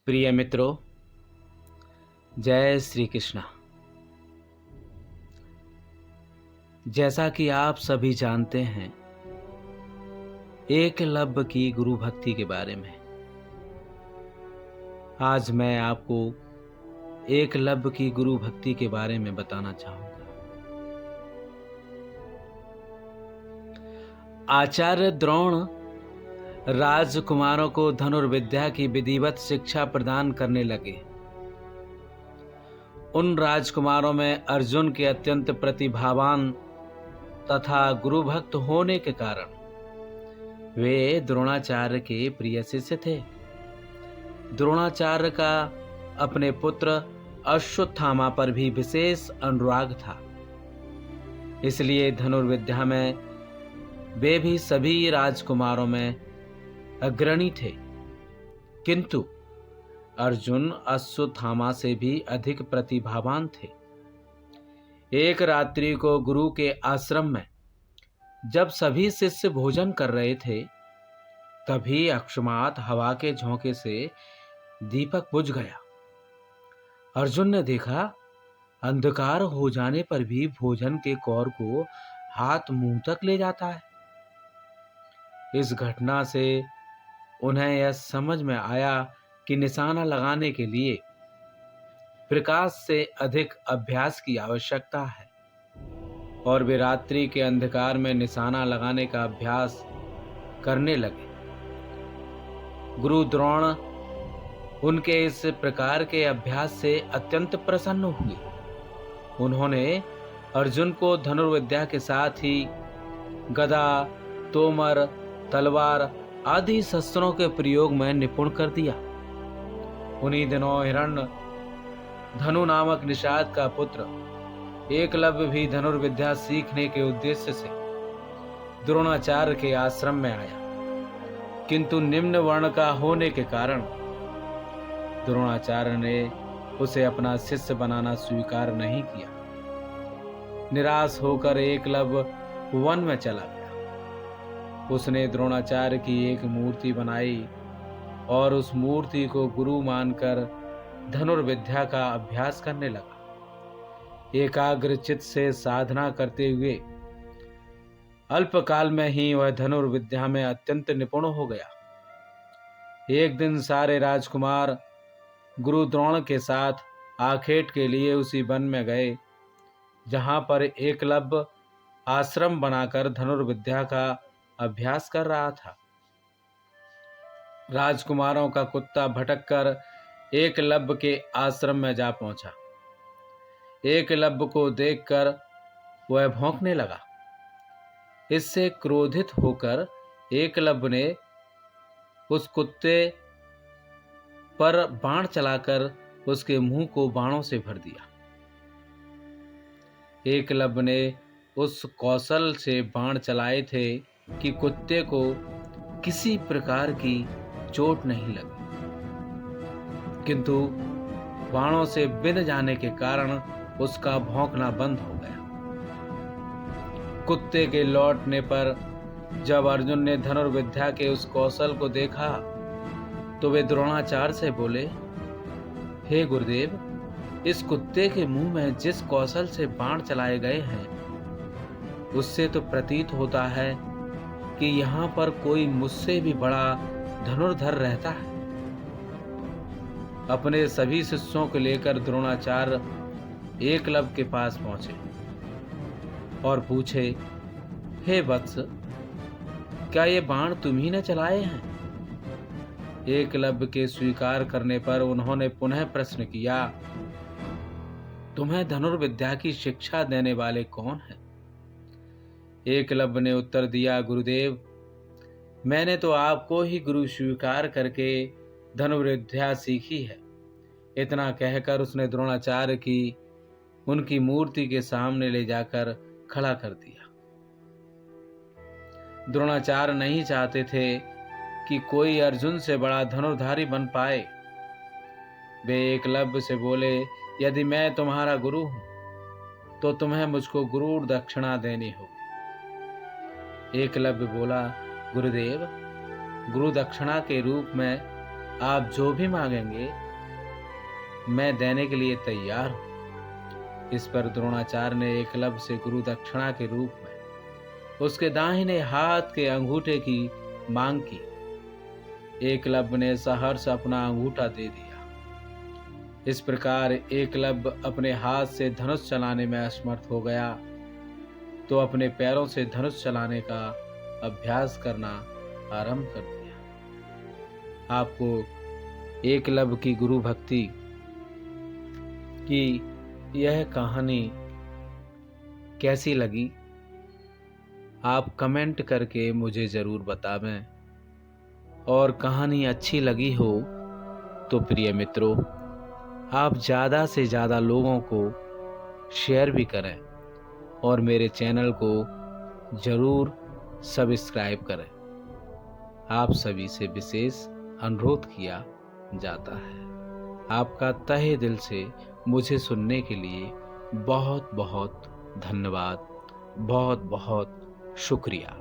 प्रिय मित्रों, जय श्री कृष्णा। जैसा कि आप सभी जानते हैं, एकलव्य की गुरु भक्ति के बारे में आज मैं आपको एकलव्य की गुरु भक्ति के बारे में बताना चाहूंगा। आचार्य द्रोण राजकुमारों को धनुर्विद्या की विधिवत शिक्षा प्रदान करने लगे। उन राजकुमारों में अर्जुन के अत्यंत प्रतिभावान तथा गुरुभक्त होने के कारण वे द्रोणाचार्य के प्रिय शिष्य थे। द्रोणाचार्य का अपने पुत्र अश्वत्थामा पर भी विशेष अनुराग था, इसलिए धनुर्विद्या में वे भी सभी राजकुमारों में अग्रणी थे। किंतु अर्जुन अश्वत्थामा से भी अधिक प्रतिभावान थे। एक रात्रि को गुरु के आश्रम में जब सभी शिष्य भोजन कर रहे थे, तभी अकस्मात हवा के झोंके से दीपक बुझ गया। अर्जुन ने देखा, अंधकार हो जाने पर भी भोजन के कौर को हाथ मुंह तक ले जाता है। इस घटना से उन्हें यह समझ में आया कि निशाना लगाने के लिए प्रकाश से अधिक अभ्यास की आवश्यकता है, और वे रात्रि के अंधकार में निशाना लगाने का अभ्यास करने लगे। गुरु द्रोण उनके इस प्रकार के अभ्यास से अत्यंत प्रसन्न हुए। उन्होंने अर्जुन को धनुर्विद्या के साथ ही गदा, तोमर, तलवार आदि शस्त्रों के प्रयोग में निपुण कर दिया। उन्हीं दिनों हिरण्य धनु नामक निषाद का पुत्र एकलव्य भी धनुर्विद्या सीखने के उद्देश्य से द्रोणाचार्य के आश्रम में आया, किंतु निम्न वर्ण का होने के कारण द्रोणाचार्य ने उसे अपना शिष्य बनाना स्वीकार नहीं किया। निराश होकर एकलव्य वन में चला गया। उसने द्रोणाचार्य की एक मूर्ति बनाई और उस मूर्ति को गुरु मानकर धनुर्विद्या का अभ्यास करने लगा। एकाग्रचित से साधना करते हुए अल्पकाल में ही वह धनुर्विद्या में अत्यंत निपुण हो गया। एक दिन सारे राजकुमार गुरु द्रोण के साथ आखेट के लिए उसी वन में गए जहां पर एकलव्य आश्रम बनाकर धनुर्विद्या का अभ्यास कर रहा था। राजकुमारों का कुत्ता भटककर एकलव्य के आश्रम में जा पहुंचा। एकलव्य को देखकर वह भौंकने लगा। इससे क्रोधित होकर एकलव्य ने उस कुत्ते पर बाण चलाकर उसके मुंह को बाणों से भर दिया। एकलव्य ने उस कौशल से बाण चलाए थे कि कुत्ते को किसी प्रकार की चोट नहीं लगी, किंतु बाणों से बिंध जाने के कारण उसका भौंकना बंद हो गया। कुत्ते के लौटने पर जब अर्जुन ने धनुर्विद्या के उस कौशल को देखा तो वे द्रोणाचार्य से बोले, हे गुरुदेव, इस कुत्ते के मुंह में जिस कौशल से बाण चलाए गए हैं, उससे तो प्रतीत होता है कि यहाँ पर कोई मुझसे भी बड़ा धनुर्धर रहता है। अपने सभी शिष्यों को लेकर द्रोणाचार्य एकलव्य के पास पहुंचे और पूछे, हे वत्स, क्या ये बाण तुम्ही ने चलाए हैं? एकलव्य के स्वीकार करने पर उन्होंने पुनः प्रश्न किया, तुम्हें धनुर्विद्या की शिक्षा देने वाले कौन हैं? एकलव्य ने उत्तर दिया, गुरुदेव, मैंने तो आपको ही गुरु स्वीकार करके धनुर्विद्या सीखी है। इतना कहकर उसने द्रोणाचार्य की उनकी मूर्ति के सामने ले जाकर खड़ा कर दिया। द्रोणाचार्य नहीं चाहते थे कि कोई अर्जुन से बड़ा धनुर्धारी बन पाए। वे एकलव्य से बोले, यदि मैं तुम्हारा गुरु हूं तो तुम्हें मुझको गुरु दक्षिणा देनी होगी। एकलव्य बोला, गुरुदेव, गुरु दक्षिणा के रूप में आप जो भी मांगेंगे मैं देने के लिए तैयार हूँ। इस पर द्रोणाचार्य ने एकलव्य से गुरु दक्षिणा के रूप में उसके दाहिने हाथ के अंगूठे की मांग की। एकलव्य ने सहर्ष अपना अंगूठा दे दिया। इस प्रकार एकलव्य अपने हाथ से धनुष चलाने में असमर्थ हो गया तो अपने पैरों से धनुष चलाने का अभ्यास करना आरंभ कर दिया। आपको एकलव्य की गुरु भक्ति की यह कहानी कैसी लगी आप कमेंट करके मुझे ज़रूर बतावें, और कहानी अच्छी लगी हो तो प्रिय मित्रों आप ज़्यादा से ज़्यादा लोगों को शेयर भी करें और मेरे चैनल को ज़रूर सब्सक्राइब करें। आप सभी से विशेष अनुरोध किया जाता है। आपका तहे दिल से मुझे सुनने के लिए बहुत बहुत धन्यवाद, बहुत बहुत शुक्रिया।